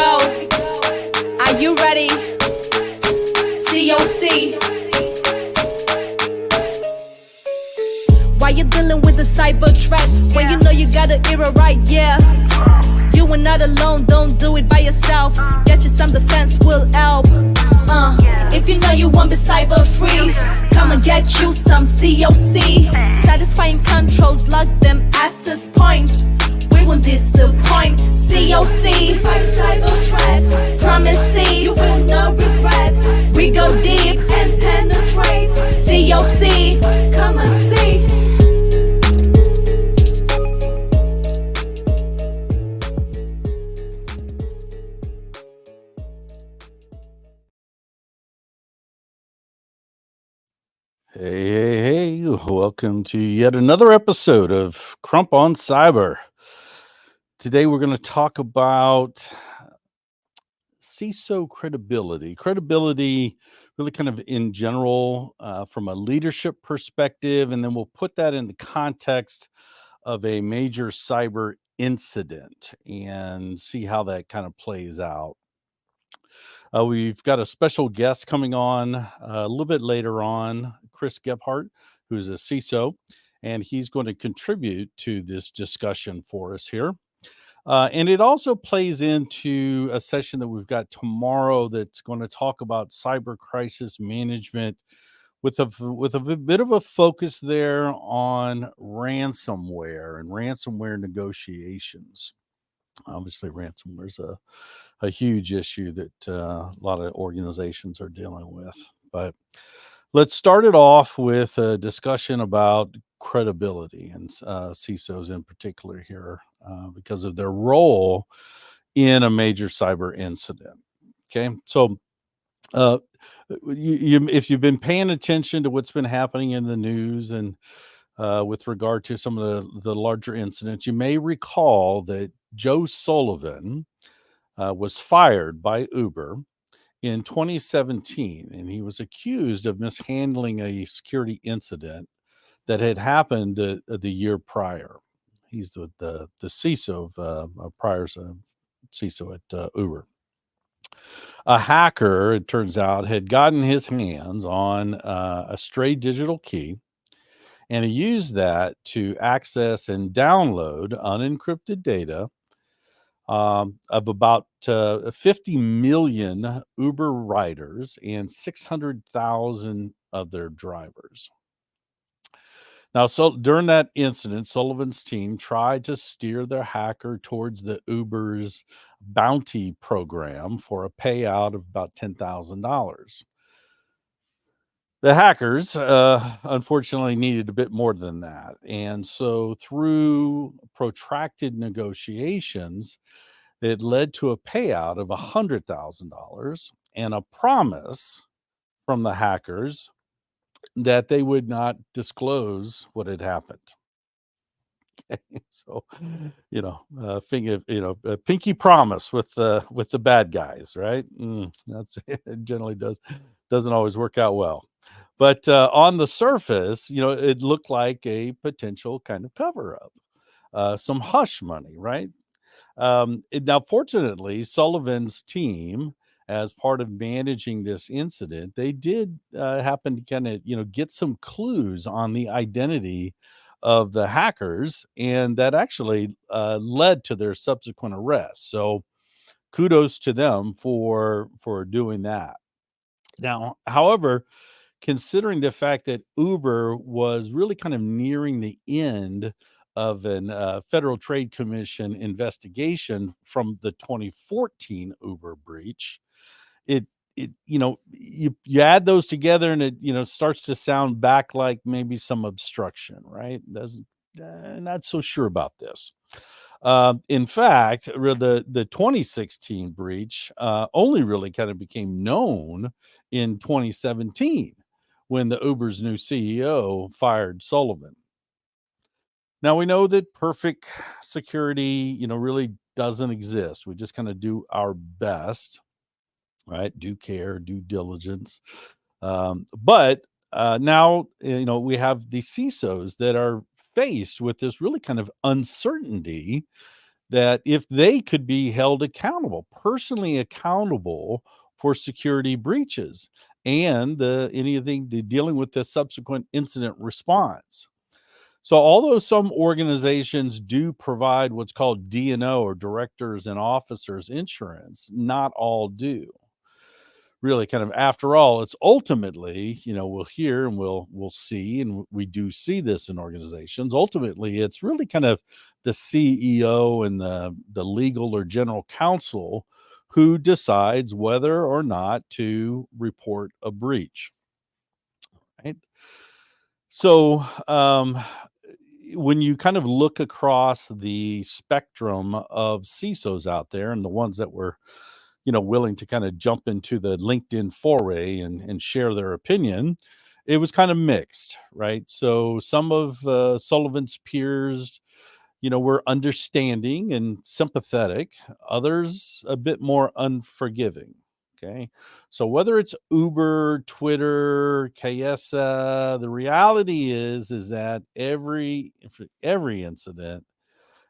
go. Are you ready? COC. Why you dealing with the cyber threat when you know you got an era right? Yeah. You are not alone, don't do it by yourself. Get you some defense will help. If you know you won't be cyber free, come and get you some COC. Satisfying controls, lock them access points. We won't disappoint. COC, fight cyber threats. Promise you will not regret. We go deep and penetrate. COC, come and see. Hey, welcome to yet another episode of Crump on Cyber. Today we're going to talk about CISO credibility. Credibility really kind of in general from a leadership perspective, and then we'll put that in the context of a major cyber incident and see how that kind of plays out. We've got a special guest coming on a little bit later on, Chris Gebhardt, who's a CISO, and he's going to contribute to this discussion for us here. And it also plays into a session that we've got tomorrow that's going to talk about cyber crisis management with a bit of a focus there on ransomware and ransomware negotiations. Obviously, ransomware is a huge issue that a lot of organizations are dealing with. But let's start it off with a discussion about credibility and CISOs in particular here because of their role in a major cyber incident. Okay, so if you've been paying attention to what's been happening in the news and with regard to some of the larger incidents, you may recall that Joe Sullivan was fired by Uber in 2017, and he was accused of mishandling a security incident that had happened the year prior. He's the CISO of prior's CISO at Uber. A hacker, it turns out, had gotten his hands on a stray digital key, and he used that to access and download unencrypted data of about 50 million Uber riders and 600,000 of their drivers. Now, so during that incident, Sullivan's team tried to steer their hacker towards the Uber's bounty program for a payout of about $10,000. The hackers, unfortunately, needed a bit more than that. And so through protracted negotiations, it led to a payout of $100,000 and a promise from the hackers that they would not disclose what had happened. Okay, so a pinky promise with the bad guys, right? That's it. Generally doesn't always work out well. But on the surface, it looked like a potential kind of cover up, some hush money, right? Now, fortunately, Sullivan's team, as part of managing this incident, they did happen to kind of, get some clues on the identity of the hackers, and that actually led to their subsequent arrest. So kudos to them for doing that. Now, however, considering the fact that Uber was really kind of nearing the end of an Federal Trade Commission investigation from the 2014 Uber breach, you add those together and it starts to sound back like maybe some obstruction, right? Not so sure about this. In fact, the 2016 breach only really kind of became known in 2017 when the Uber's new CEO fired Sullivan. Now, we know that perfect security, really doesn't exist. We just kind of do our best, right? Due care, due diligence. But now, we have the CISOs that are faced with this really kind of uncertainty that if they could be held accountable, personally accountable for security breaches and anything dealing with the subsequent incident response. So, although some organizations do provide what's called D&O or directors and officers insurance, not all do. Really, kind of after all, it's ultimately, we'll hear and we'll see, and we do see this in organizations. Ultimately, it's really kind of the CEO and the legal or general counsel who decides whether or not to report a breach. Right. So, when you kind of look across the spectrum of CISOs out there and the ones that were, willing to kind of jump into the LinkedIn foray and share their opinion, it was kind of mixed, right? So some of Sullivan's peers, were understanding and sympathetic, others a bit more unforgiving. Okay. So whether it's Uber, Twitter, KSA, the reality is that for every incident,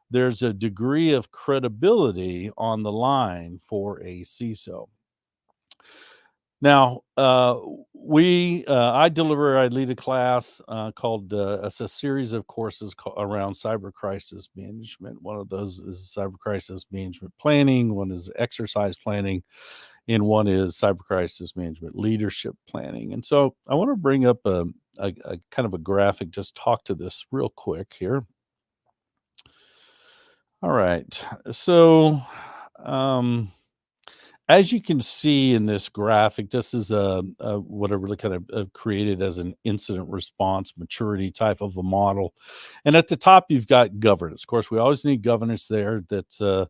there's a degree of credibility on the line for a CISO. Now, I lead a class called it's a series of courses around cyber crisis management. One of those is cyber crisis management planning, one is exercise planning, and one is cyber crisis management leadership planning. And so I want to bring up a kind of a graphic, just talk to this real quick here. All right. So, as you can see in this graphic, this is what I really kind of created as an incident response maturity type of a model. And at the top, you've got governance. Of course, we always need governance there that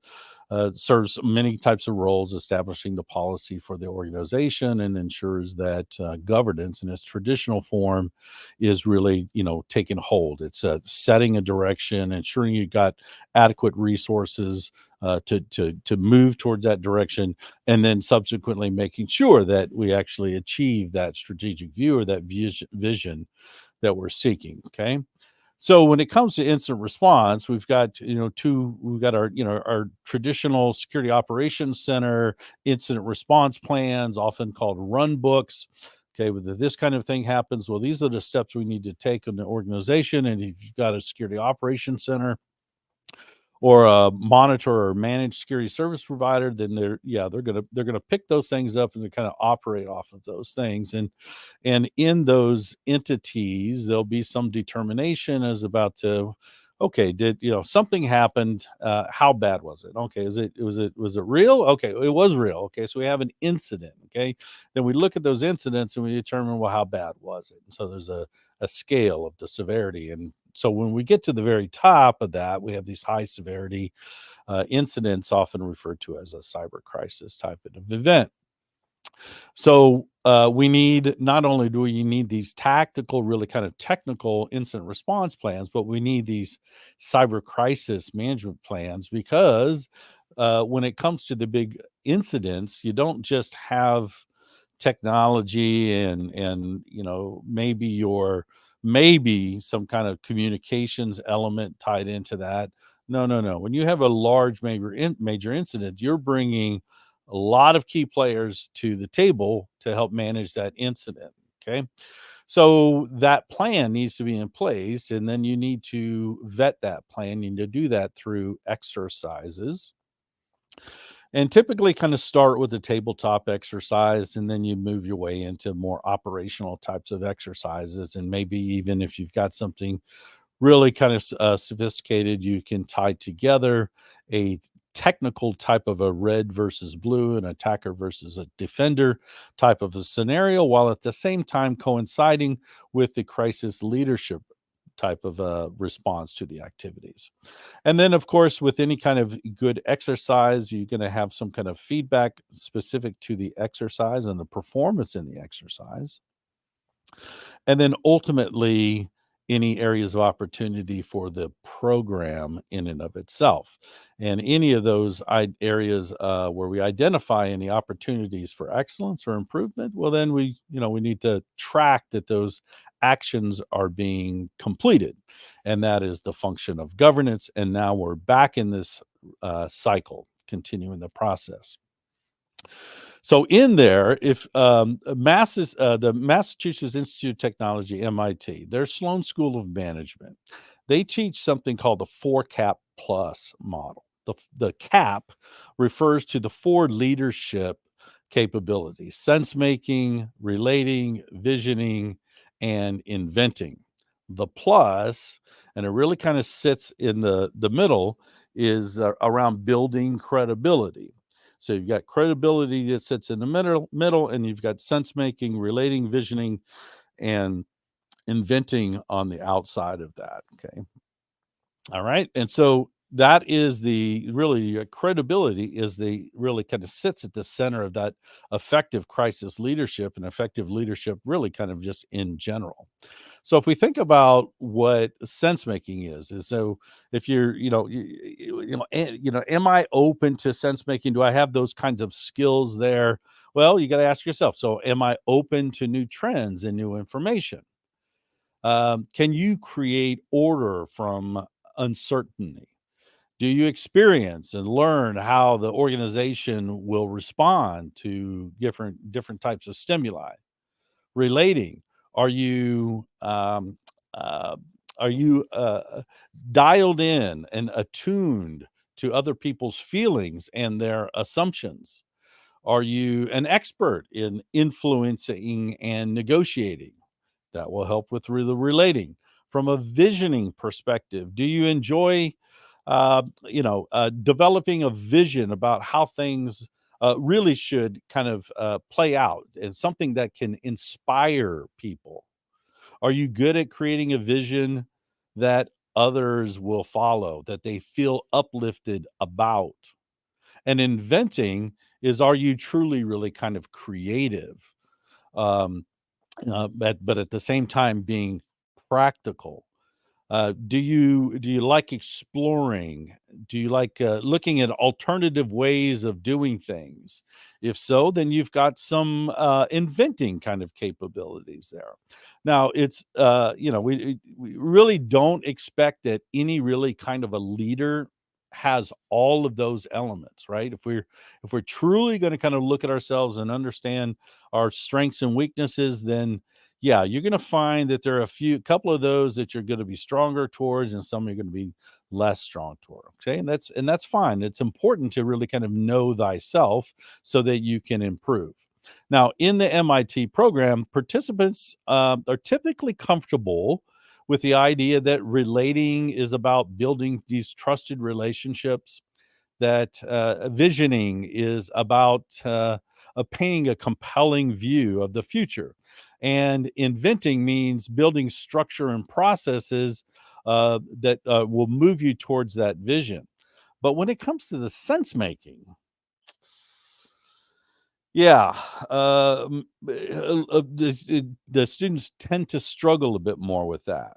serves many types of roles, establishing the policy for the organization and ensures that governance in its traditional form is really, taking hold. It's setting a direction, ensuring you've got adequate resources to move towards that direction, and then subsequently making sure that we actually achieve that strategic view or that vision that we're seeking. Okay. So when it comes to incident response, we've got, our traditional security operations center incident response plans, often called run books. Okay, whether this kind of thing happens, well, these are the steps we need to take in the organization. And if you've got a security operations center or a monitor or managed security service provider, then they're gonna pick those things up and they kind of operate off of those things. And in those entities, there'll be some determination as about to, okay, did something happened? How bad was it? Okay, was it real? Okay, it was real. Okay, so we have an incident. Okay, then we look at those incidents and we determine, well, how bad was it? And so there's a scale of the severity. And so when we get to the very top of that, we have these high severity incidents, often referred to as a cyber crisis type of event. So we need, not only do we need these tactical, really kind of technical incident response plans, but we need these cyber crisis management plans, because when it comes to the big incidents, you don't just have technology and maybe some kind of communications element tied into that. No. When you have a large major incident, you're bringing a lot of key players to the table to help manage that incident. Okay. So that plan needs to be in place, and then you need to vet that plan. You need to do that through exercises. And typically kind of start with a tabletop exercise, and then you move your way into more operational types of exercises. And maybe even if you've got something really kind of sophisticated, you can tie together a technical type of a red versus blue, an attacker versus a defender type of a scenario, while at the same time coinciding with the crisis leadership type of a response to the activities. And then, of course, with any kind of good exercise, you're going to have some kind of feedback specific to the exercise and the performance in the exercise. And then ultimately, any areas of opportunity for the program in and of itself. And any of those areas where we identify any opportunities for excellence or improvement, well, then we need to track that those actions are being completed. And that is the function of governance. And now we're back in this cycle, continuing the process. So in there, if the Massachusetts Institute of Technology, MIT, their Sloan School of Management, they teach something called the 4CAP plus model. The CAP refers to the 4 leadership capabilities: sense making, relating, visioning, and inventing. The plus, and it really kind of sits in the middle, is around building credibility. So you've got credibility that sits in the middle, and you've got sense making, relating, visioning, and inventing on the outside of that. Okay. All right. And so that is the really credibility is the really kind of sits at the center of that effective crisis leadership, and effective leadership really kind of just in general. So if we think about what sense making is so if you're, am I open to sense making? Do I have those kinds of skills there? Well, you got to ask yourself. So am I open to new trends and new information? Can you create order from uncertainty? Do you experience and learn how the organization will respond to different types of stimuli? Relating, are you um, uh, are you dialed in and attuned to other people's feelings and their assumptions? Are you an expert in influencing and negotiating? That will help with the relating. From a visioning perspective, do you enjoy, developing a vision about how things really should kind of play out, and something that can inspire people? Are you good at creating a vision that others will follow, that they feel uplifted about? And inventing is, are you truly really kind of creative? Um, but at the same time being practical. Do you like exploring? Do you like looking at alternative ways of doing things? If so, then you've got some inventing kind of capabilities there. Now, it's we really don't expect that any really kind of a leader has all of those elements, right? If we're truly going to kind of look at ourselves and understand our strengths and weaknesses, then yeah, you're going to find that there are a couple of those that you're going to be stronger towards, and some you're going to be less strong toward. Okay, and that's fine. It's important to really kind of know thyself so that you can improve. Now, in the MIT program, participants are typically comfortable with the idea that relating is about building these trusted relationships, that visioning is about painting a compelling view of the future. And inventing means building structure and processes that will move you towards that vision. But when it comes to the sense making, yeah, the students tend to struggle a bit more with that.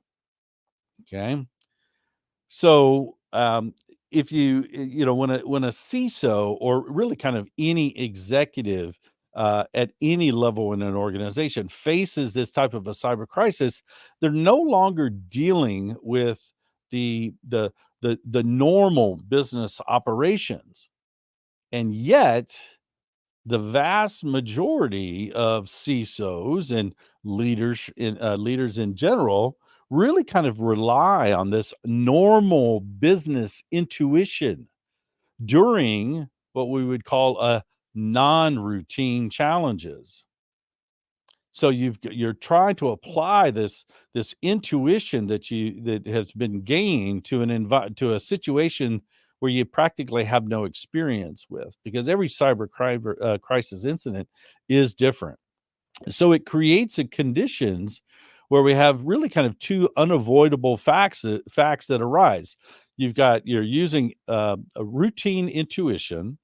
Okay. So, if when a CISO, or really kind of any executive at any level in an organization, faces this type of a cyber crisis, they're no longer dealing with the normal business operations, and yet the vast majority of CISOs and leaders in general really kind of rely on this normal business intuition during what we would call a non-routine challenges. So you're trying to apply this intuition that has been gained to to a situation where you practically have no experience with, because every crisis incident is different. So it creates a conditions where we have really kind of two unavoidable facts that arise. You're using a routine intuition,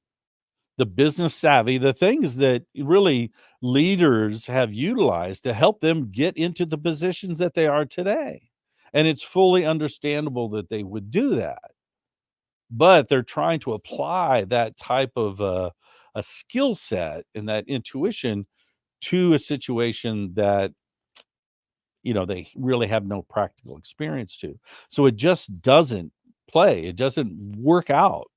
the business savvy, the things that really leaders have utilized to help them get into the positions that they are today. And it's fully understandable that they would do that. But they're trying to apply that type of a skill set and that intuition to a situation that they really have no practical experience to. So it just doesn't play. It doesn't work out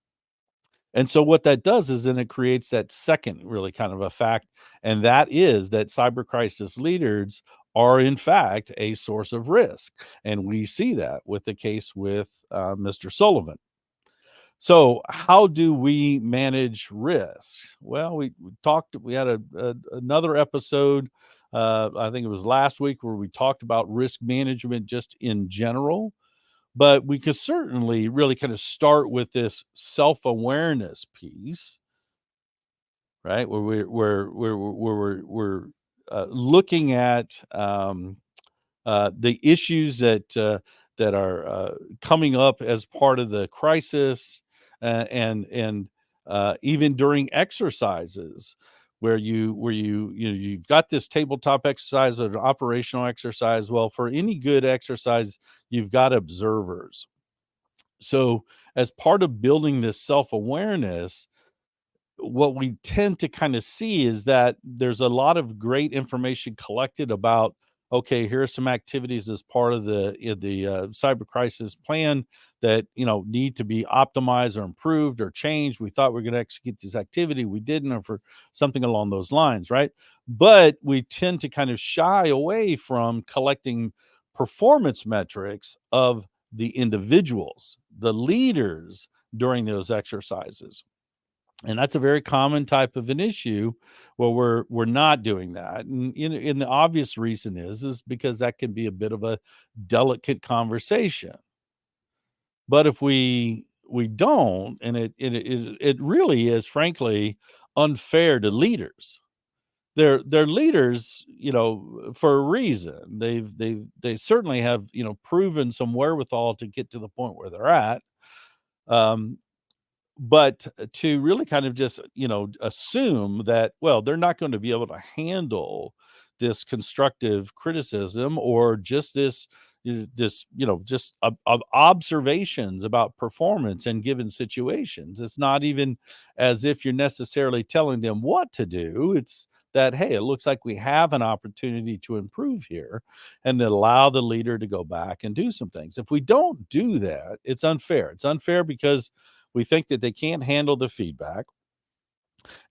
And so what that does is then it creates that second really kind of effect, and that is that cyber crisis leaders are in fact a source of risk. And we see that with the case with Mr. Sullivan. So, how do we manage risks? Well, we talked. We had another episode. I think it was last week where we talked about risk management just in general. But we could certainly really kind of start with this self awareness piece, right? Where we're looking at the issues that are coming up as part of the crisis, and even during exercises, where you've got this tabletop exercise or an operational exercise. Well, for any good exercise, you've got observers. So, as part of building this self awareness, what we tend to kind of see is that there's a lot of great information collected about, okay, here are some activities as part of the cyber crisis plan that need to be optimized or improved or changed. We thought we were going to execute this activity, we didn't, or for something along those lines, right? But we tend to kind of shy away from collecting performance metrics of the individuals, the leaders, during those exercises. And that's a very common type of an issue where we're not doing that. And the obvious reason is because that can be a bit of a delicate conversation. But if we don't, and it really is, frankly, unfair to leaders. They're leaders, for a reason. They certainly have proven some wherewithal to get to the point where they're at. Um, but to really kind of just assume that, well, they're not going to be able to handle this constructive criticism, or just just observations about performance in given situations. It's not even as if you're necessarily telling them what to do. It's that, hey, it looks like we have an opportunity to improve here, and allow the leader to go back and do some things. If we don't do that, it's unfair. It's unfair because we think that they can't handle the feedback,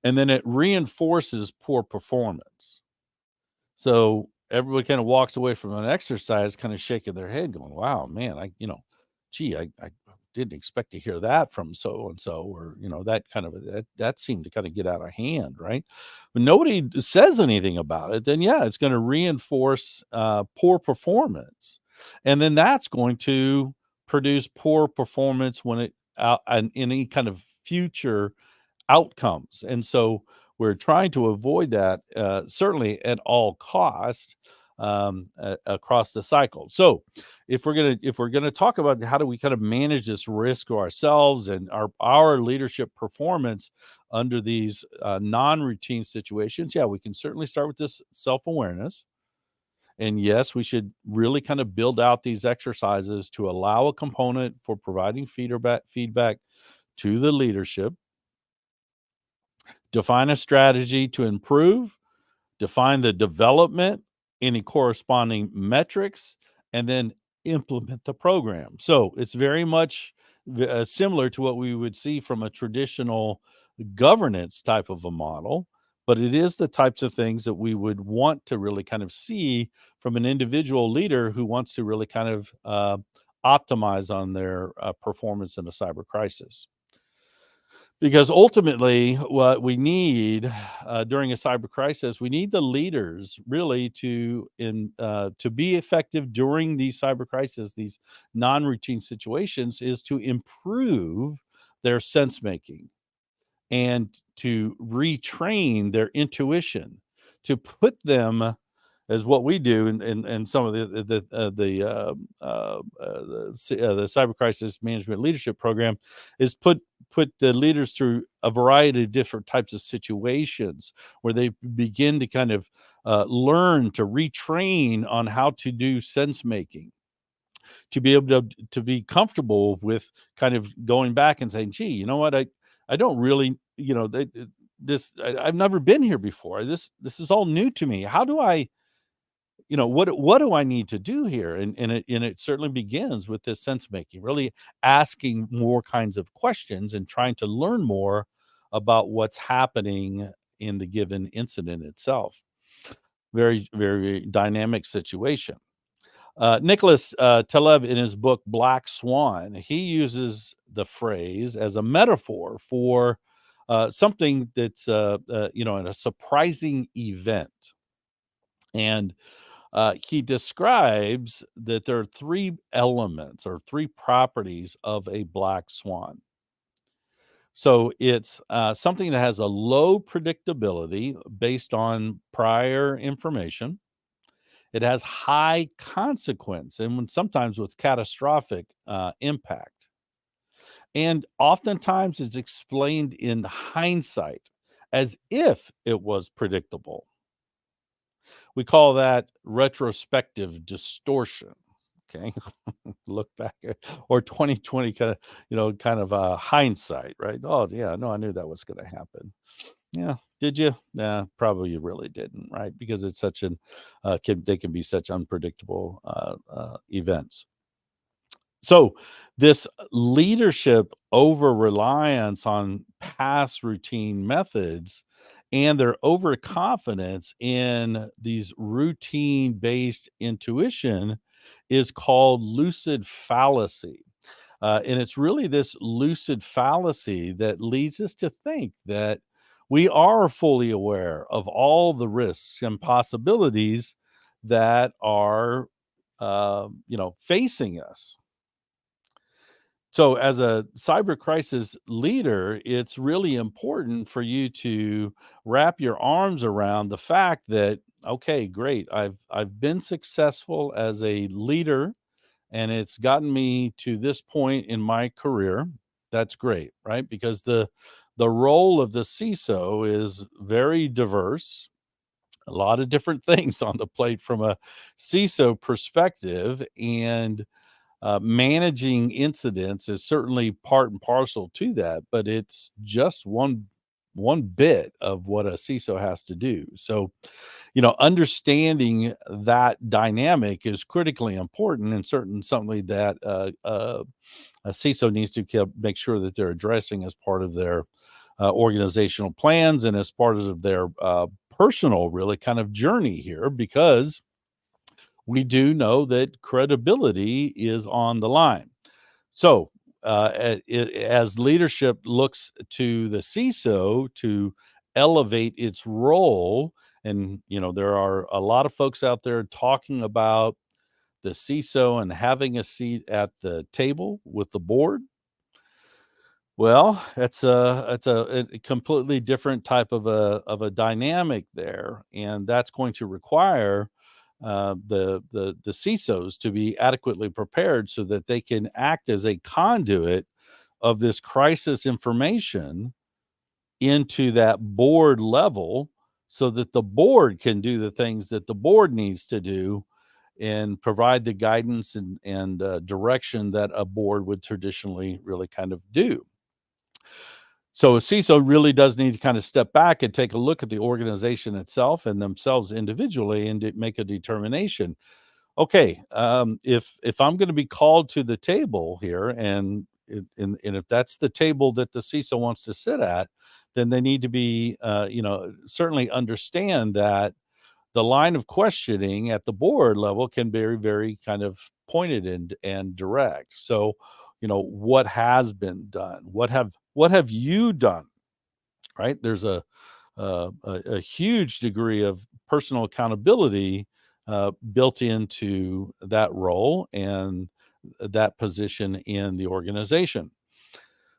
and then it reinforces poor performance. So everybody kind of walks away from an exercise kind of shaking their head going, wow, man, I didn't expect to hear that from so and so, or that kind of that seemed to kind of get out of hand, right? But nobody says anything about it, then yeah, it's going to reinforce poor performance, and then that's going to produce poor performance when it out in any kind of future outcomes. And so we're trying to avoid that, certainly at all cost, across the cycle. So if we're gonna talk about how do we kind of manage this risk to ourselves and our leadership performance under these non-routine situations, yeah, we can certainly start with this self-awareness. And yes, we should really kind of build out these exercises to allow a component for providing feedback to the leadership. Define a strategy to improve, define the development, any corresponding metrics, and then implement the program. So it's very much similar to what we would see from a traditional governance type of a model, but it is the types of things that we would want to really kind of see from an individual leader who wants to really kind of optimize on their performance in a cyber crisis. Because ultimately, what we need during a cyber crisis, we need the leaders really to be effective during these cyber crises, these non-routine situations, is to improve their sense making and to retrain their intuition, to put them, as what we do in some of the cyber crisis management leadership program, is put the leaders through a variety of different types of situations where they begin to kind of learn to retrain on how to do sense making, to be able to be comfortable with kind of going back and saying, gee, you know what, I don't really, I've never been here before. This is all new to me. How do I what do I need to do here? And it certainly begins with this sense making, really asking more kinds of questions and trying to learn more about what's happening in the given incident itself. Very, very dynamic situation. Nicholas Taleb, in his book Black Swan, he uses the phrase as a metaphor for something that's a surprising event. And he describes that there are three elements or three properties of a black swan. So it's something that has a low predictability based on prior information. It has high consequence and sometimes with catastrophic impact. And oftentimes it's explained in hindsight as if it was predictable. We call that retrospective distortion. Okay. Look back at, or 2020 kind of hindsight, right? Oh yeah, no, I knew that was going to happen. Yeah, did you? Nah, probably you really didn't, right? Because it's such they can be such unpredictable events. So this leadership over reliance on past routine methods and their overconfidence in these routine based intuition is called lucid fallacy. And it's really this lucid fallacy that leads us to think that we are fully aware of all the risks and possibilities that are, facing us. So, as a cyber crisis leader, it's really important for you to wrap your arms around the fact that, okay, great, I've been successful as a leader, and it's gotten me to this point in my career. That's great, right? Because the role of the CISO is very diverse. A lot of different things on the plate from a CISO perspective, and managing incidents is certainly part and parcel to that, but it's just one bit of what a CISO has to do. So, understanding that dynamic is critically important and something that a CISO needs to make sure that they're addressing as part of their organizational plans and as part of their personal, really kind of journey here, because we do know that credibility is on the line. So, as leadership looks to the CISO to elevate its role, and there are a lot of folks out there talking about the CISO and having a seat at the table with the board. Well, it's a completely different type of a dynamic there, and that's going to require the CISOs to be adequately prepared so that they can act as a conduit of this crisis information into that board level, so that the board can do the things that the board needs to do and provide the guidance and direction that a board would traditionally really kind of do. So a CISO really does need to kind of step back and take a look at the organization itself and themselves individually and make a determination. Okay, if I'm going to be called to the table here, and if that's the table that the CISO wants to sit at, then they need to be, certainly understand that the line of questioning at the board level can be very, very kind of pointed and direct. So, what has been done? What have you done? Right? There's a huge degree of personal accountability built into that role and that position in the organization.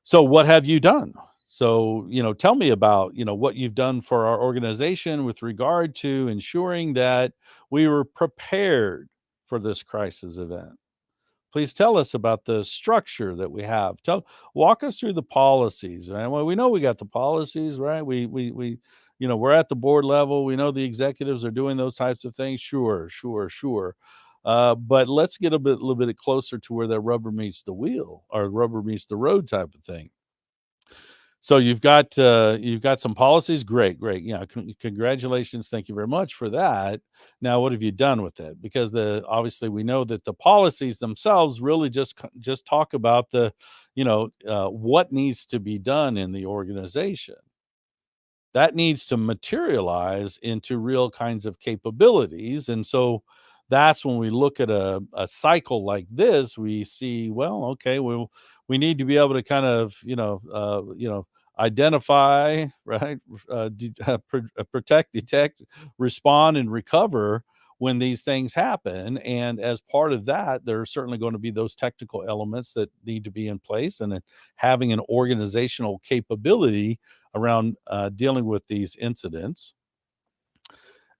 So, what have you done? So, tell me about, what you've done for our organization with regard to ensuring that we were prepared for this crisis event. Please tell us about the structure that we have. Walk us through the policies, right? Well, we know we got the policies, right? We're at the board level. We know the executives are doing those types of things. Sure, sure, sure. But let's get little bit closer to where that rubber meets the wheel or rubber meets the road type of thing. So you've got some policies. Great. Yeah, congratulations. Thank you very much for that. Now, what have you done with it? Because obviously we know that the policies themselves really just talk about what needs to be done in the organization. That needs to materialize into real kinds of capabilities. And so that's when we look at a cycle like this, we see, well, okay, we need to be able to kind of, identify, right, protect, detect, respond, and recover when these things happen. And as part of that, there are certainly going to be those technical elements that need to be in place, and then having an organizational capability around dealing with these incidents.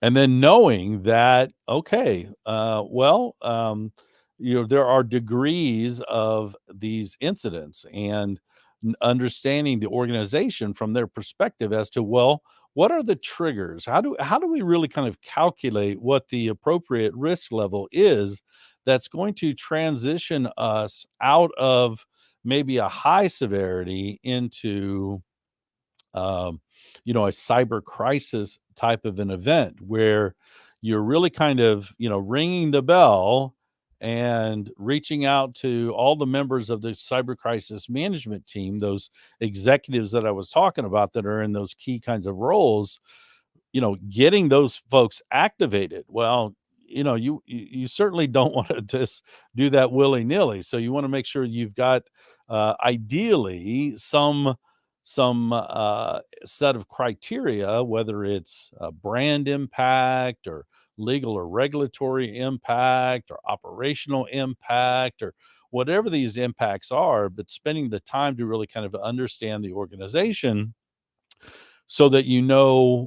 And then knowing that, okay, there are degrees of these incidents, and understanding the organization from their perspective as to, well, what are the triggers? How do we really kind of calculate what the appropriate risk level is that's going to transition us out of maybe a high severity into a cyber crisis type of an event where you're really kind of, ringing the bell and reaching out to all the members of the cyber crisis management team, those executives that I was talking about that are in those key kinds of roles, getting those folks activated. Well, you certainly don't want to just do that willy-nilly. So you want to make sure you've got ideally some set of criteria, whether it's brand impact or legal or regulatory impact or operational impact or whatever these impacts are, but spending the time to really kind of understand the organization so that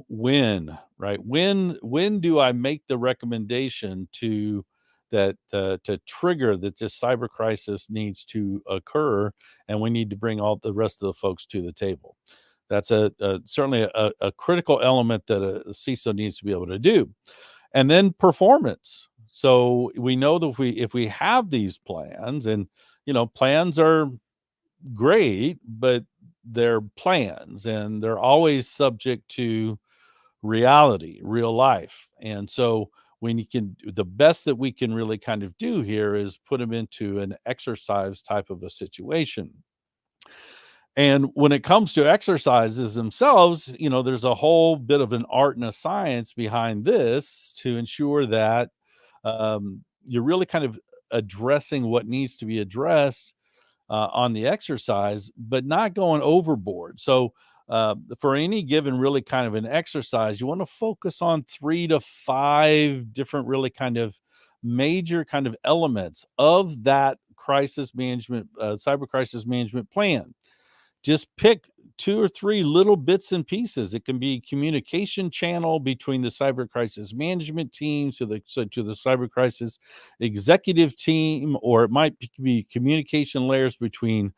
when, right? When do I make the recommendation to trigger that this cyber crisis needs to occur, and we need to bring all the rest of the folks to the table? That's certainly a critical element that a CISO needs to be able to do. And then performance. So we know that if we have these plans, and plans are great, but they're plans and they're always subject to reality, real life. And so the best that we can really kind of do here is put them into an exercise type of a situation. And when it comes to exercises themselves, there's a whole bit of an art and a science behind this to ensure that you're really kind of addressing what needs to be addressed on the exercise, but not going overboard. So for any given really kind of an exercise, you want to focus on 3 to 5 different really kind of major kind of elements of that crisis management, cyber crisis management plan. Just pick 2 or 3 little bits and pieces. It can be communication channel between the cyber crisis management team to the cyber crisis executive team, or it might be communication layers between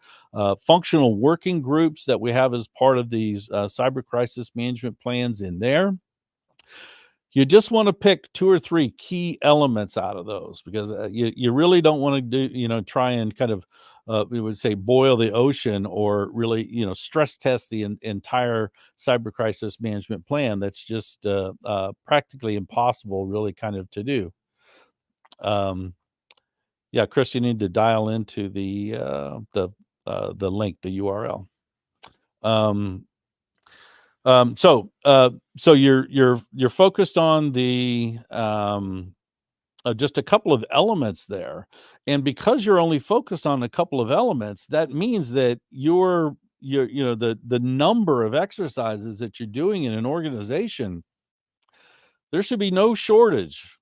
functional working groups that we have as part of these cyber crisis management plans in there. You just want to pick 2 or 3 key elements out of those, because you really don't want to try and kind of we would say boil the ocean, or really stress test the entire cyber crisis management plan. That's just practically impossible really kind of to do. Yeah, Chris, you need to dial into the link, the URL. So you're focused on the just a couple of elements there, and because you're only focused on a couple of elements, that means that the number of exercises that you're doing in an organization, there should be no shortage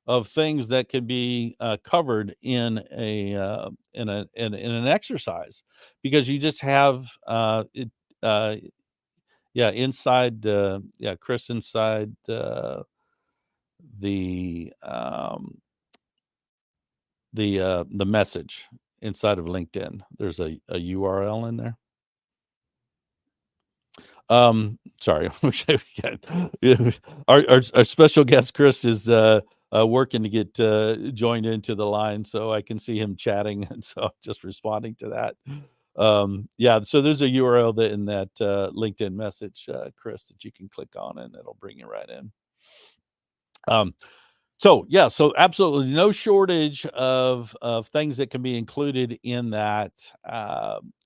of things that could be covered in an exercise, because you just have it. Inside, Chris, inside the message inside of LinkedIn, there's a URL in there. Sorry, our special guest Chris is working to get joined into the line, so I can see him chatting, and so I'm just responding to that. Yeah, so there's a URL that in that LinkedIn message, Chris, that you can click on, and it'll bring you right in. So yeah, so absolutely no shortage of things that can be included in that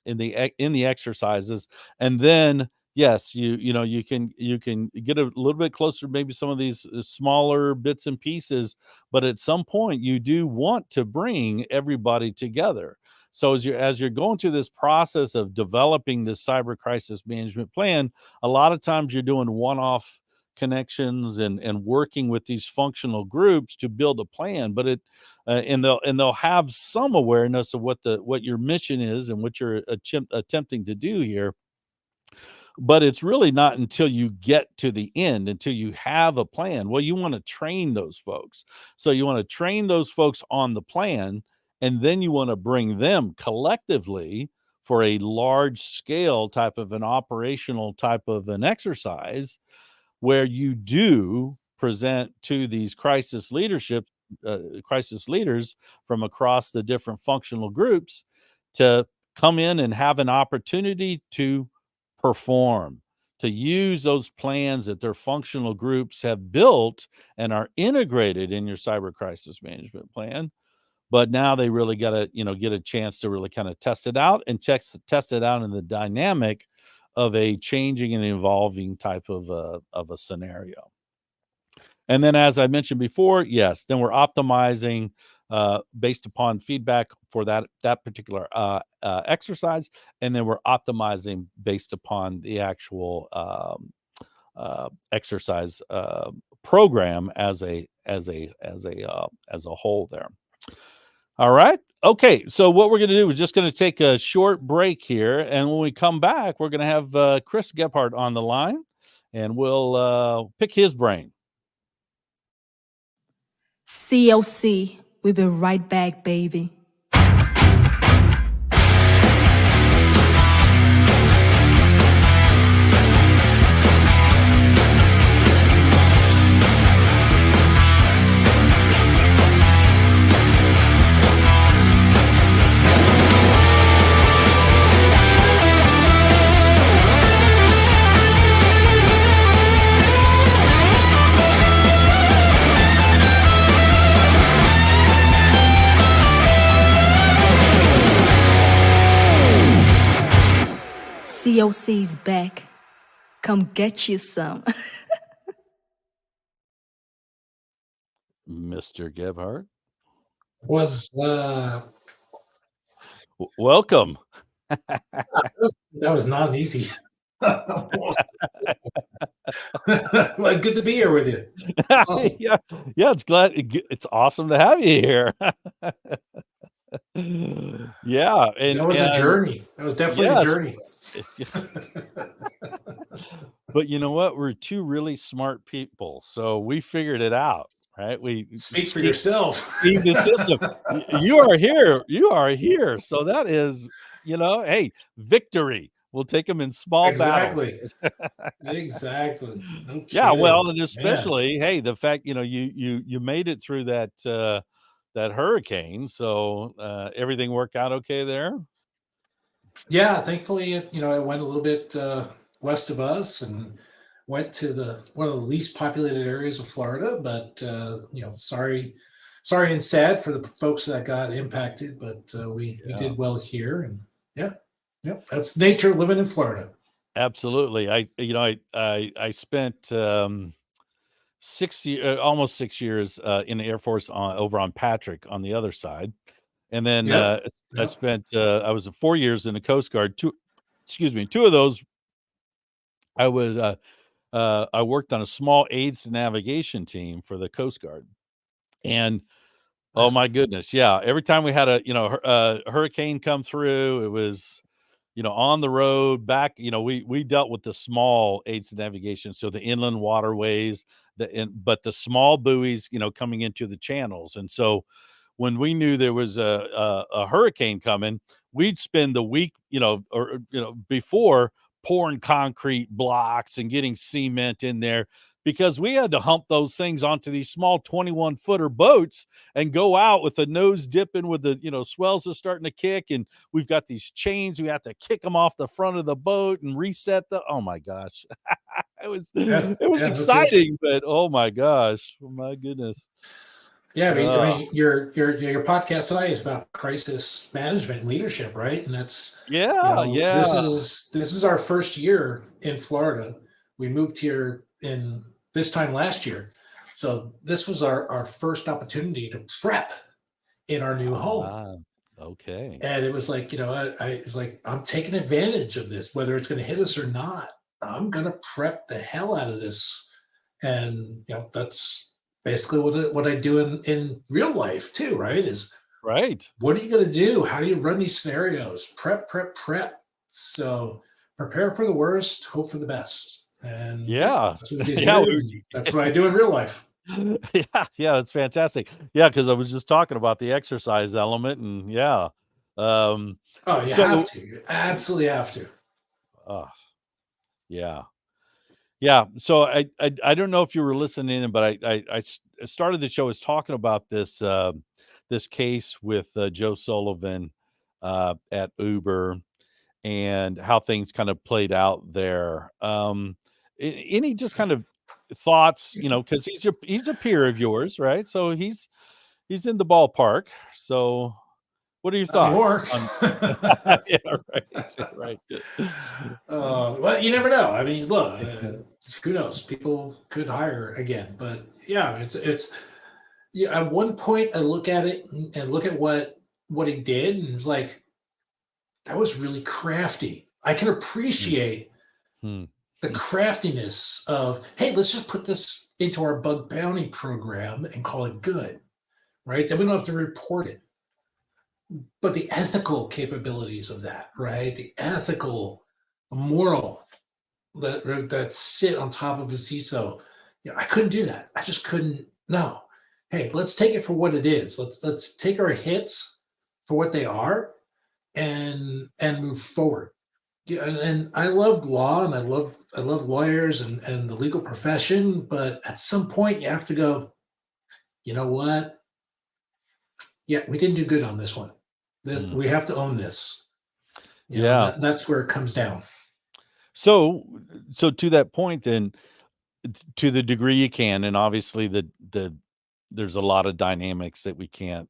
in the exercises, and then yes, you can get a little bit closer, maybe some of these smaller bits and pieces, but at some point you do want to bring everybody together. So as you're going through this process of developing this cyber crisis management plan, a lot of times you're doing one-off connections and working with these functional groups to build a plan, but they'll have some awareness of what your mission is and what you're attempting to do here, but it's really not until you get to the end, until you have a plan. Well, you want to train those folks, so you want to train those folks on the plan, and then you want to bring them collectively for a large scale type of an operational type of an exercise, where you do present to these crisis leaders from across the different functional groups to come in and have an opportunity to perform, to use those plans that their functional groups have built and are integrated in your cyber crisis management plan. But now they really got to, get a chance to really kind of test it out and test it out in the dynamic of a changing and evolving type of a scenario. And then, as I mentioned before, yes, then we're optimizing based upon feedback for that particular exercise, and then we're optimizing based upon the actual exercise program as a whole there. All right. Okay. So what we're going to do is just going to take a short break here. And when we come back, we're going to have Chris Gebhardt on the line, and we'll pick his brain. COC. We'll be right back, baby. COC's back. Come get you some. Mr. Gebhardt. Welcome. That was not easy. Well, good to be here with you. It's awesome. Yeah, it's awesome to have you here. Yeah, and That was a journey. That was definitely a journey. But you know what? We're two really smart people, so we figured it out, right? We Speak for yourself. Speak the system. You are here. You are here. So that is, hey, victory. We'll take them in small battles. Exactly. Yeah, well, and especially, hey, the fact you made it through that hurricane, so everything worked out okay there. Yeah, thankfully, it went a little bit west of us and went to one of the least populated areas of Florida. But sorry and sad for the folks that got impacted. But we did well here, and that's nature living in Florida. Absolutely. I spent almost 6 years in the Air Force over on Patrick on the other side. And then I spent I was 4 years in the Coast Guard. Two of those I worked on a small aids to navigation team for the Coast Guard. And oh my goodness, yeah, every time we had a hurricane come through, it was on the road back, we dealt with the small aids to navigation, so the inland waterways, but the small buoys, coming into the channels. And so when we knew there was a hurricane coming, we'd spend the week, before pouring concrete blocks and getting cement in there, because we had to hump those things onto these small 21-footer boats and go out with the nose dipping with the, swells are starting to kick. And we've got these chains. We have to kick them off the front of the boat and reset oh my gosh. It was Yeah, exciting, but oh my gosh, oh my goodness. Yeah, I mean, your podcast tonight is about crisis management and leadership, right? And that's This is our first year in Florida. We moved here in this time last year, so this was our first opportunity to prep in our new home. Okay, and it was like I was like, I'm taking advantage of this, whether it's going to hit us or not. I'm going to prep the hell out of this, and that's basically what I do in real life too, right? Right. What are you going to do? How do you run these scenarios? Prep. So prepare for the worst, hope for the best. And that's what we did here. That's what I do in real life. Yeah, it's fantastic. Yeah, because I was just talking about the exercise element, and you have to. You absolutely have to. Yeah. So I don't know if you were listening, but I started the show as talking about this this case with Joe Sullivan at Uber and how things kind of played out there. Any just kind of thoughts, because he's a peer of yours, right? So he's in the ballpark. So what are your thoughts? Yeah, right. Well, you never know. I mean, look, who knows? People could hire again, but it's at one point I look at it and look at what he did, and it's like, that was really crafty. I can appreciate the craftiness of, hey, let's just put this into our bug bounty program and call it good, right? Then we don't have to report it. But the ethical capabilities of that, right? The ethical, moral that sit on top of a CISO, I couldn't do that. I just couldn't. No. Hey, let's take it for what it is. Let's take our hits for what they are, and move forward. Yeah, and I love law, and I love lawyers and the legal profession, but at some point you have to go, you know what? Yeah, we didn't do good on this one. We have to own this. That's where it comes down. So to that point, then, to the degree you can, and obviously there's a lot of dynamics that we can't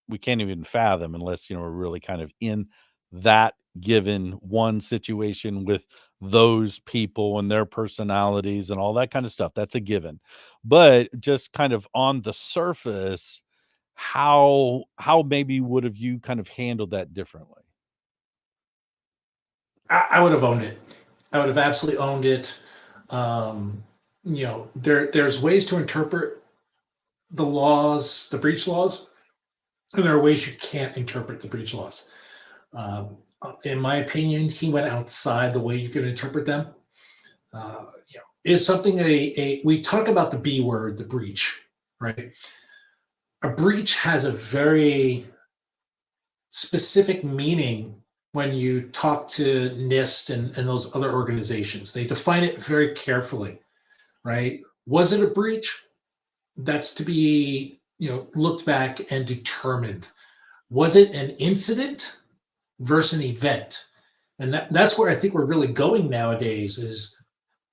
even fathom unless we're really kind of in that given one situation with those people and their personalities and all that kind of stuff. That's a given. But just kind of on the surface, how maybe would have you kind of handled that differently? I would have owned it. I would have absolutely owned it. There's ways to interpret the laws, the breach laws, and there are ways you can't interpret the breach laws. In my opinion, he went outside the way you can interpret them. Is something we talk about the B word, the breach, right? A breach has a very specific meaning when you talk to NIST and those other organizations. They define it very carefully, right? Was it a breach? That's to be looked back and determined. Was it an incident versus an event? And that's where I think we're really going nowadays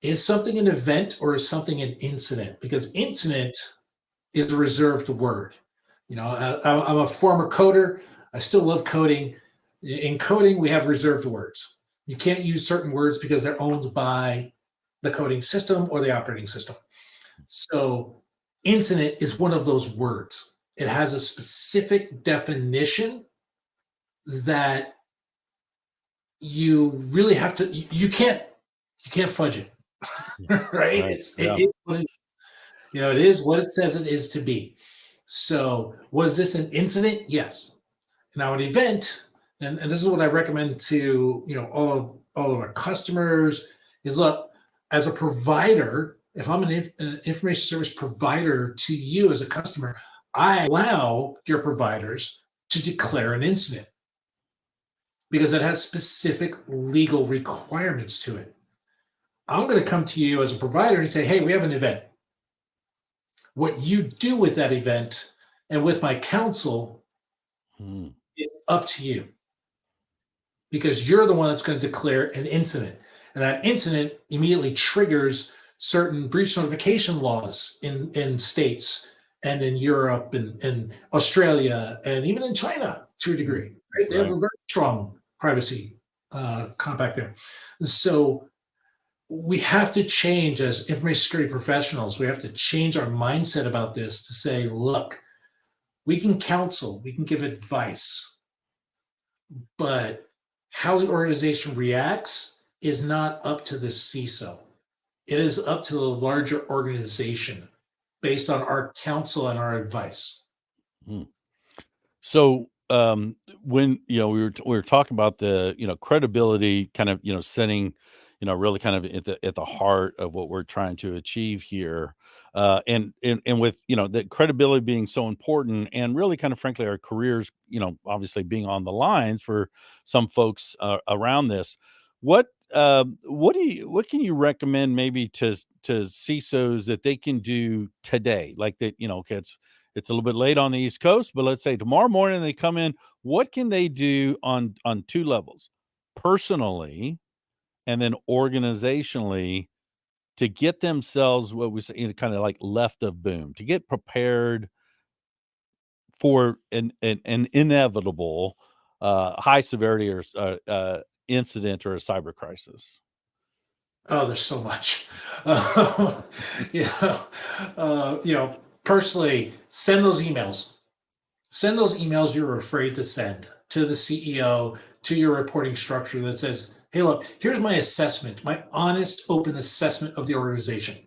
is something an event or is something an incident? Because incident is a reserved word. I'm a former coder. I still love coding. In coding, we have reserved words. You can't use certain words because they're owned by the coding system or the operating system. So incident is one of those words. It has a specific definition that you really have to, you can't fudge it, right? It is what it is. It is what it says it is to be. So was this an incident? Yes. Now an event, and this is what I recommend to all of our customers, is look, as a provider, if I'm an information service provider to you as a customer, I allow your providers to declare an incident because it has specific legal requirements to it. I'm going to come to you as a provider and say, hey, we have an event. What you do with that event and with my counsel is up to you, because you're the one that's going to declare an incident. And that incident immediately triggers certain breach notification laws in states and in Europe and Australia and even in China to a degree. Right? They have a very strong privacy compact there. So we have to change as information security professionals. We have to change our mindset about this to say, look, we can counsel, we can give advice, but how the organization reacts is not up to the CISO. It is up to the larger organization based on our counsel and our advice. So when we were talking about the credibility, kind of setting really kind of at the heart of what we're trying to achieve here, and with the credibility being so important, and really kind of frankly our careers obviously being on the lines for some folks around this. What can you recommend maybe to CISOs that they can do today? Like that, okay, it's a little bit late on the East Coast, but let's say tomorrow morning they come in. What can they do on two levels, personally and then organizationally, to get themselves, what we say, kind of like left of boom, to get prepared for an inevitable high severity or incident or a cyber crisis? Oh, there's so much. Personally, send those emails. Send those emails you're afraid to send to the CEO, to your reporting structure that says, hey, look, here's my assessment, my honest, open assessment of the organization.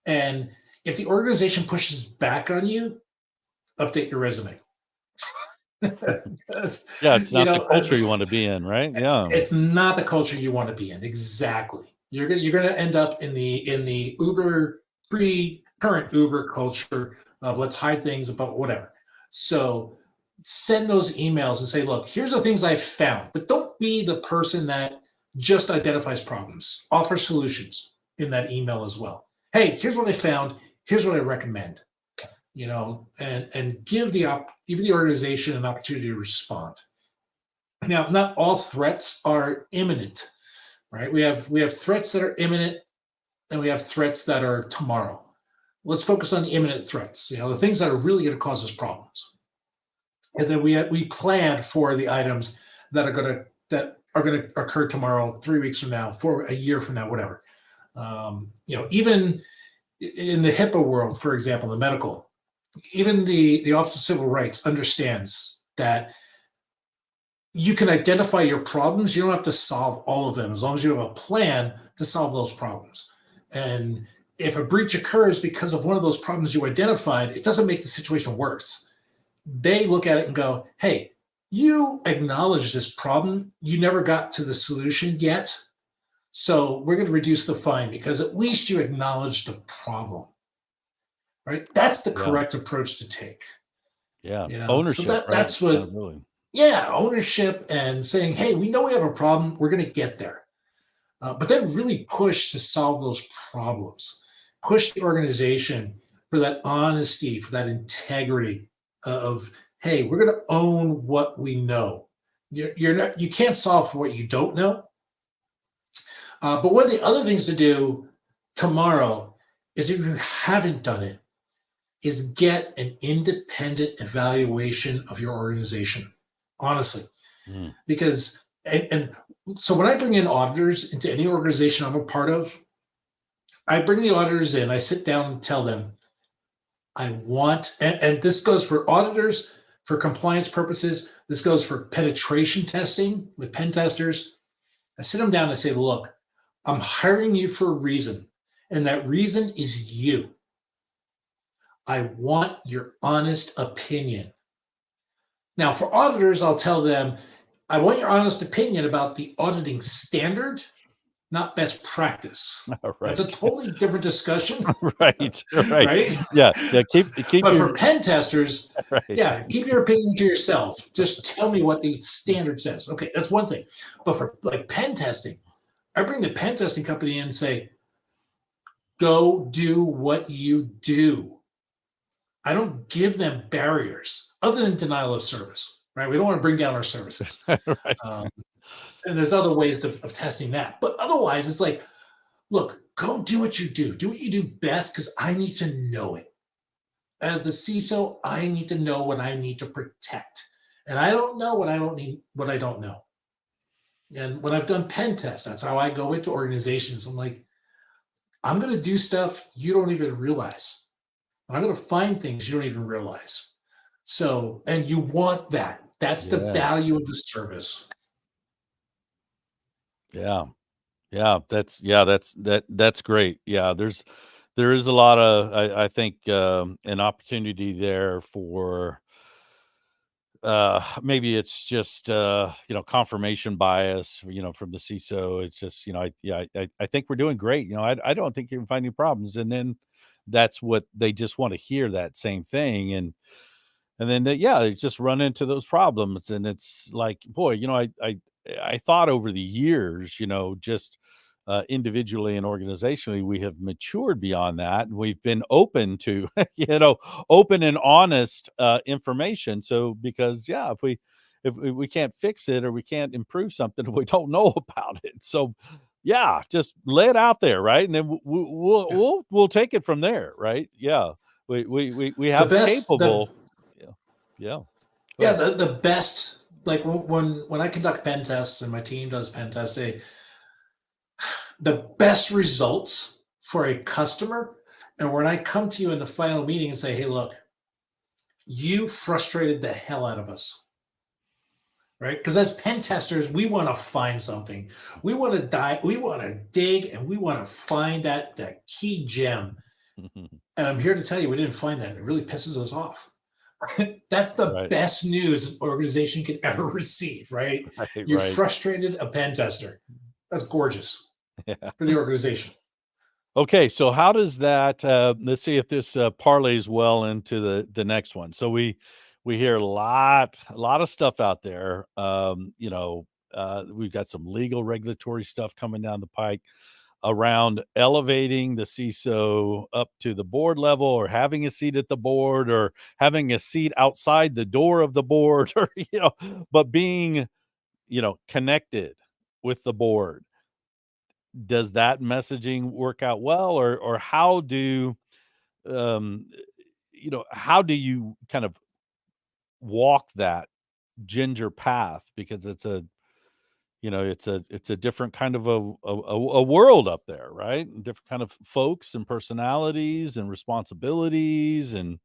And if the organization pushes back on you, update your resume. It's not the culture you want to be in, right? Yeah, it's not the culture you want to be in. Exactly. You're going to end up in the Uber current Uber culture of let's hide things about whatever. So send those emails and say, look, here's the things I've found, but don't be the person that just identifies problems. Offer solutions in that email as well. Hey, here's what I found. Here's what I recommend. And give the organization an opportunity to respond. Now, not all threats are imminent, right? We have threats that are imminent, and we have threats that are tomorrow. Let's focus on the imminent threats. The things that are really going to cause us problems, and then we plan for the items that are going to occur tomorrow, 3 weeks from now, for a year from now, whatever. Even in the HIPAA world, for example, the medical. Even the Office of Civil Rights understands that you can identify your problems. You don't have to solve all of them, as long as you have a plan to solve those problems. And if a breach occurs because of one of those problems you identified, it doesn't make the situation worse. They look at it and go, hey, you acknowledge this problem. You never got to the solution yet. So we're going to reduce the fine because at least you acknowledge the problem. Right? That's the correct approach to take. Ownership. So that's what, ownership, and saying, hey, we know we have a problem. We're going to get there. But then really push to solve those problems. Push the organization for that honesty, for that integrity of, hey, we're going to own what we know. You can't solve for what you don't know. But one of the other things to do tomorrow is, if you haven't done it, is get an independent evaluation of your organization, honestly. Because, and so when I bring in auditors into any organization I'm a part of, I bring the auditors in, I sit down and tell them, I want, and this goes for auditors, for compliance purposes, this goes for penetration testing with pen testers. I sit them down and say, look, I'm hiring you for a reason, and that reason is you. I want your honest opinion. Now, for auditors, I'll tell them, I want your honest opinion about the auditing standard, not best practice. Right. That's a totally different discussion. Right. Yeah. Keep but for pen testers, right. Keep your opinion to yourself. Just tell me what the standard says. Okay, that's one thing. But for like pen testing, I bring the pen testing company in and say, go do what you do. I don't give them barriers other than denial of service, right? We don't want to bring down our services. Right. And there's other ways of testing that. But otherwise, it's like, look, go do what you do. Do what you do best because I need to know it. As the CISO, I need to know what I need to protect. And I don't know what I don't need, what I don't know. And when I've done pen tests, that's how I go into organizations. I'm like, I'm going to do stuff you don't even realize. I'm going to find things you don't even realize. So, and you want that. That's the Yeah. value of the service. Yeah. Yeah. That's great. Yeah. There is a lot of, I think, an opportunity there for, maybe it's just, confirmation bias, from the CISO. It's just, I think we're doing great. I don't think you can find any problems. And then that's what they just want to hear, that same thing. And then they just run into those problems. And it's like, boy, I thought over the years, just, individually and organizationally, we have matured beyond that, and we've been open to, open and honest, information. So because if we can't fix it or we can't improve something if we don't know about it, so just lay it out there, right? And then Yeah. we'll take it from there, right? Yeah, we The have best, the capable, yeah, yeah. Go yeah, ahead. the best, like when I conduct pen tests and my team does pen testing, the best results for a customer, and when I come to you in the final meeting and say, hey, look, you frustrated the hell out of us, right? Because as pen testers, we want to find something. We want to we want to dig, and we want to find that key gem. And I'm here to tell you, we didn't find that. It really pisses us off. That's the Right. best news an organization could ever receive, right? Right, You right. frustrated a pen tester. That's gorgeous Yeah. for the organization. Okay, so how does that, let's see if this, parlays well into the next one. So we hear a lot of stuff out there. We've got some legal regulatory stuff coming down the pike around elevating the CISO up to the board level, or having a seat at the board, or having a seat outside the door of the board, or, but being, connected with the board. Does that messaging work out well, or um, how do you kind of walk that ginger path? Because it's a different kind of a world up there, right? And different kind of folks and personalities and responsibilities. And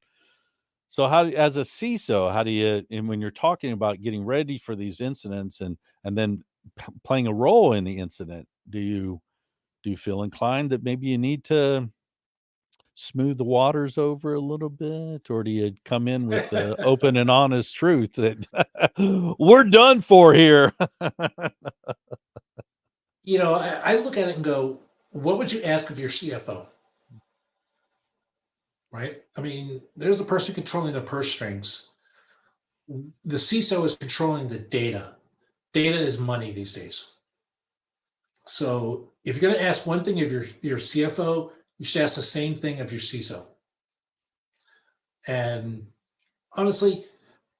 so as a CISO, how do you, and when you're talking about getting ready for these incidents, and then playing a role in the incident, do you feel inclined that maybe you need to smooth the waters over a little bit, or do you come in with the open and honest truth that we're done for here? I look at it and go, what would you ask of your CFO? Right? I mean, there's a person controlling the purse strings. The CISO is controlling the data. Data is money these days. So if you're going to ask one thing of your CFO, you should ask the same thing of your CISO. And honestly,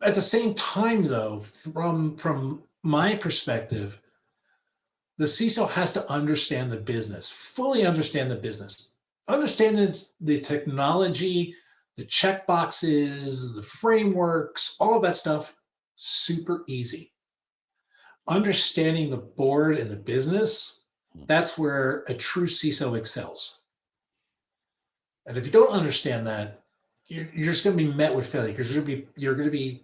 at the same time, though, from my perspective, the CISO has to understand the business, fully understand the business, understand the technology, the checkboxes, the frameworks, all of that stuff, super easy. Understanding the board and the business, that's where a true CISO excels. And if you don't understand that, you're just going to be met with failure, because you're going to be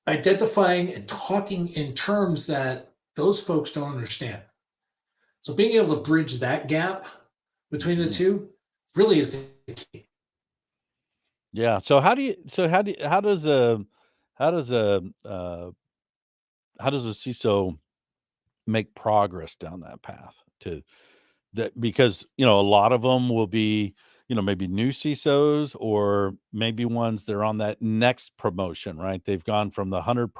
identifying and talking in terms that those folks don't understand. So being able to bridge that gap between the two really is the key. Yeah. So how does a CISO make progress down that path to that? Because, a lot of them will be, maybe new CISOs, or maybe ones that are on that next promotion, right? They've gone from the 100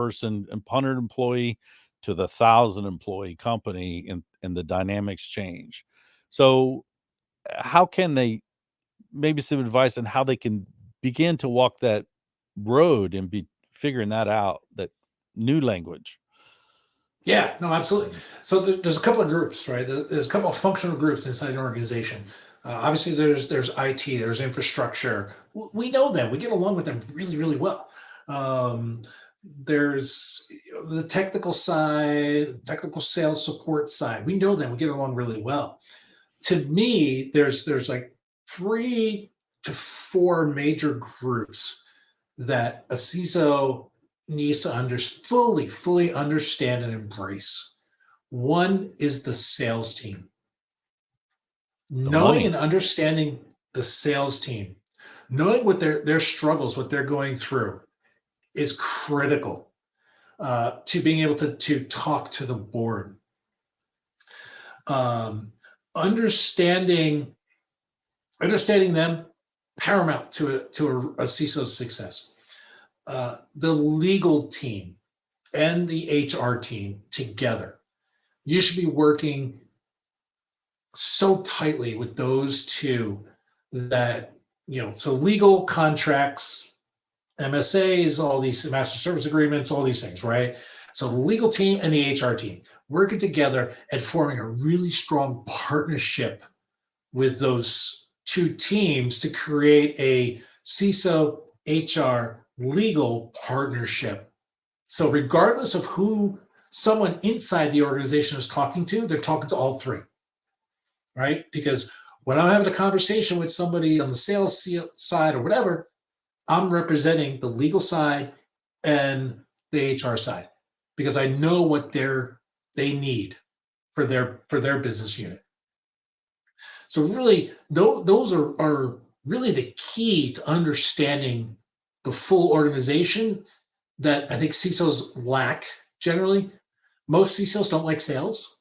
employee to the 1,000 employee company, and the dynamics change. So how can they, maybe some advice on how they can begin to walk that road and be figuring that out, that new language? Yeah, no, absolutely. So there's a couple of groups, right? There's a couple of functional groups inside an organization. Obviously, there's IT, there's infrastructure. We know them. We get along with them really, really well. There's the technical side, technical sales support side. We know them. We get along really well. To me, there's like 3 to 4 major groups that a CISO needs to fully understand and embrace. One is the sales team. Knowing and understanding the sales team, knowing what their struggles, what they're going through, is critical to being able to talk to the board. Understanding them, paramount to a CISO's success. The legal team and the HR team together. You should be working so tightly with those two that, so legal contracts, MSAs, all these master service agreements, all these things, right? So the legal team and the HR team working together and forming a really strong partnership with those two teams to create a CISO, HR, legal partnership. So regardless of who someone inside the organization is talking to, they're talking to all three, right? Because when I'm having a conversation with somebody on the sales side or whatever, I'm representing the legal side and the HR side because I know what they need for their business unit. So really, those are really the key to understanding the full organization that I think CISOs lack generally. Most CISOs don't like sales,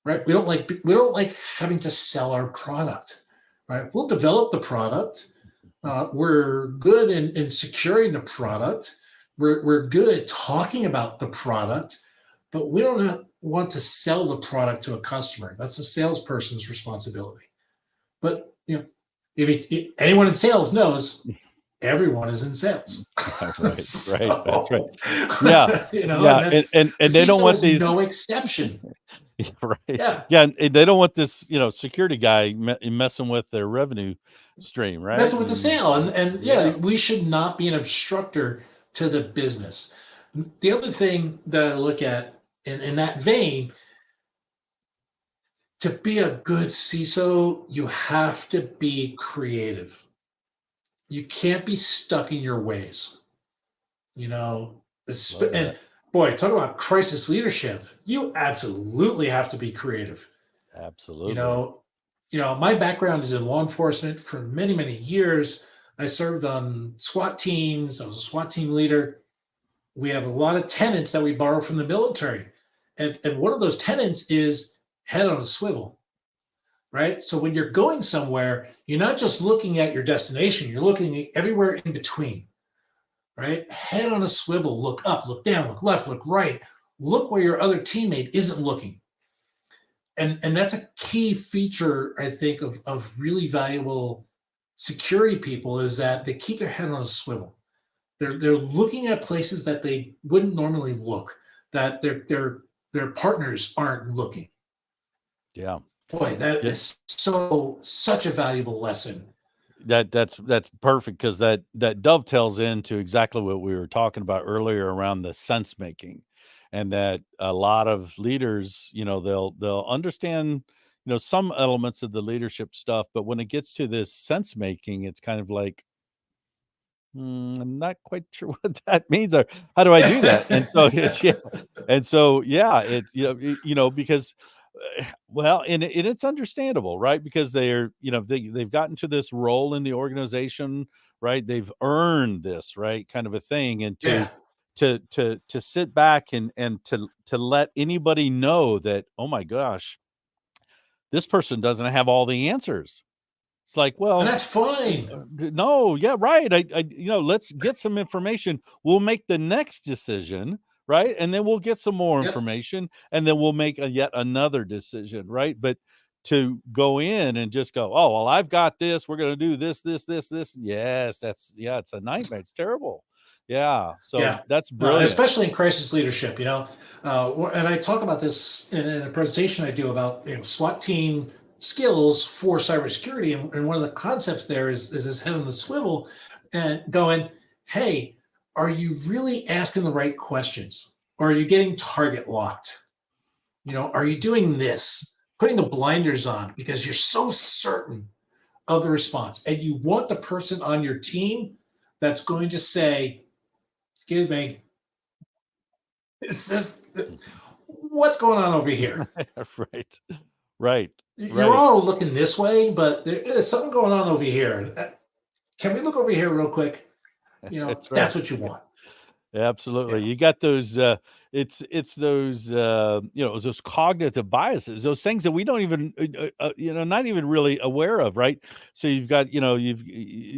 right? We don't like having to sell our product, right? We'll develop the product. We're good in securing the product. We're good at talking about the product, but we don't want to sell the product to a customer. That's a salesperson's responsibility. But if anyone in sales knows, everyone is in sales. Right, So, that's right. Yeah, yeah, and they don't want these. No exception. Right. Yeah. Yeah, and they don't want this, security guy messing with their revenue stream, right? Messing with the sale, and we should not be an obstructor to the business. The other thing that I look at in that vein, to be a good CISO, you have to be creative. You can't be stuck in your ways. And boy, talk about crisis leadership. You absolutely have to be creative. Absolutely. My background is in law enforcement for many, many years. I served on SWAT teams. I was a SWAT team leader. We have a lot of tenets that we borrow from the military. And one of those tenets is head on a swivel, right? So when you're going somewhere, you're not just looking at your destination, you're looking everywhere in between, right? Head on a swivel, look up, look down, look left, look right, look where your other teammate isn't looking. And that's a key feature, I think, of really valuable security people is that they keep their head on a swivel. They're looking at places that they wouldn't normally look, that their partners aren't looking. Yeah. Boy, that is such a valuable lesson. That's perfect because that dovetails into exactly what we were talking about earlier around the sense making, and that a lot of leaders, they'll understand, some elements of the leadership stuff, but when it gets to this sense making, it's kind of like, I'm not quite sure what that means, or how do I do that? And so because well, and it's understandable, right? Because they're, they've gotten to this role in the organization, right? They've earned this, right? Kind of a thing. And to sit back and to let anybody know that, oh my gosh, this person doesn't have all the answers. It's like, well, and that's fine. No, yeah, right. Let's get some information. We'll make the next decision, right? And then we'll get some more Yep. information, and then we'll make yet another decision, right? But to go in and just go, oh, well, I've got this. We're going to do this. Yes, it's a nightmare. It's terrible. Yeah. So that's brilliant. Especially in crisis leadership, and I talk about this in a presentation I do about SWAT team skills for cybersecurity. And one of the concepts there is this head on the swivel and going, hey, are you really asking the right questions? Or are you getting target locked? Are you doing this? Putting the blinders on because you're so certain of the response. And you want the person on your team that's going to say, excuse me, what's going on over here? Right. You're all looking this way, but there's something going on over here. Can we look over here real quick? That's what you want. Absolutely. You got those it's those those cognitive biases, those things that we don't even not even really aware of, right? So you've got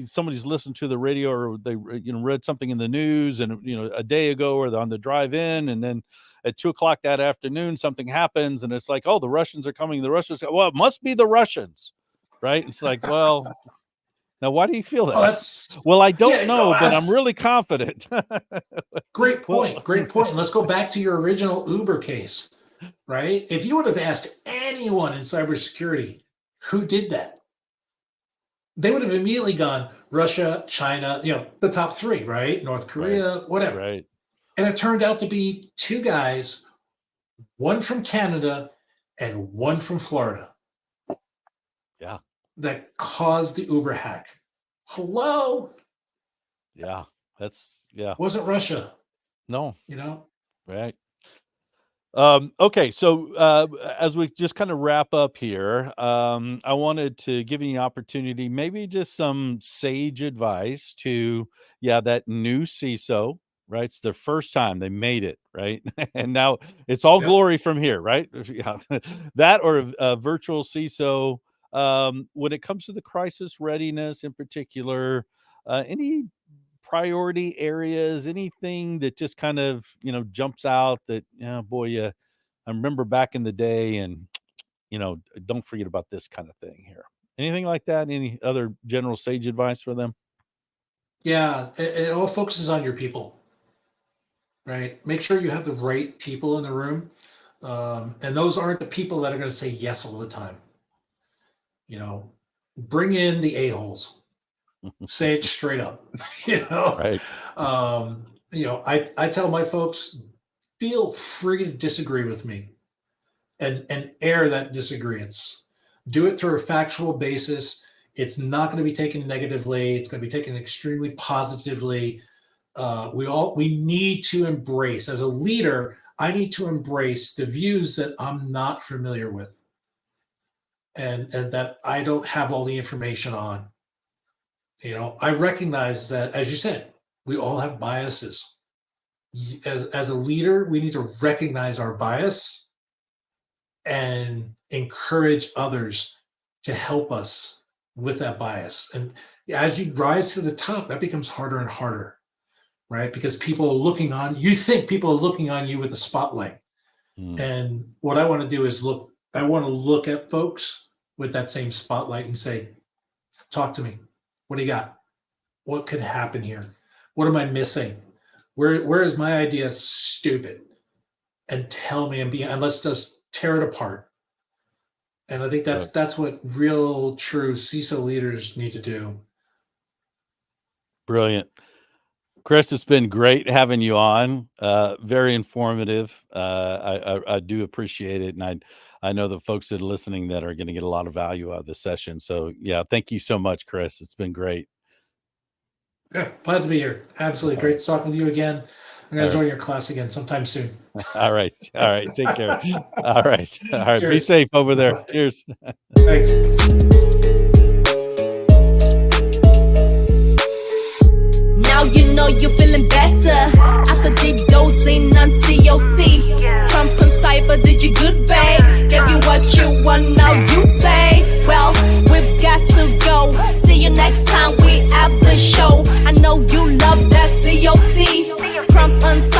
somebody's listened to the radio, or they read something in the news, and a day ago, or on the drive in, and then at 2:00 that afternoon something happens, and it's like, oh, the Russians are coming. Well, it must be the Russians, right? It's like, well, now, why do you feel that? Well, I don't know, but I'm really confident. Great point. And let's go back to your original Uber case, right? If you would have asked anyone in cybersecurity who did that, they would have immediately gone Russia, China, the top three, right? North Korea, whatever. Right. And it turned out to be two guys, one from Canada and one from Florida. Yeah. That caused the Uber hack. Hello? Yeah, Wasn't Russia. No. Right. Okay, so as we just kind of wrap up here, I wanted to give you an opportunity, maybe just some sage advice to, that new CISO, right? It's their first time they made it, right? And now it's all glory from here, right? That or a virtual CISO. When it comes to the crisis readiness in particular, any priority areas, anything that just kind of, jumps out that, I remember back in the day, and, don't forget about this kind of thing here. Anything like that? Any other general sage advice for them? Yeah, it all focuses on your people, right? Make sure you have the right people in the room. And those aren't the people that are going to say yes all the time. Bring in the a-holes. Say it straight up. Right. I tell my folks, feel free to disagree with me and air that disagreement. Do it through a factual basis. It's not going to be taken negatively. It's going to be taken extremely positively. We need to embrace, as a leader, I need to embrace the views that I'm not familiar with. And that I don't have all the information on. I recognize that, as you said, we all have biases. As a leader, we need to recognize our bias and encourage others to help us with that bias. And as you rise to the top, that becomes harder and harder, right? Because people are looking on, you think people are looking on you with a spotlight. And what I want to do is I want to look at folks with that same spotlight and say, talk to me. What do you got? What could happen here? What am I missing? Where is my idea stupid? And tell me, and let's just tear it apart. And I think that's what real, true CISO leaders need to do. Brilliant. Chris, it's been great having you on. Very informative. I do appreciate it. And I know the folks that are listening that are going to get a lot of value out of the session. So thank you so much, Chris. It's been great. Yeah, glad to be here. Absolutely. Great to talk with you again. I'm going to join your class again sometime soon. All right. Take care. All right. Cheers. Be safe over there. Cheers. Thanks. Now you know you're feeling better after deep dosing on COC. Crump and Cyber did you good, babe. Gave you what you want, now you say. Well, we've got to go. See you next time we have the show. I know you love that COC. Crump and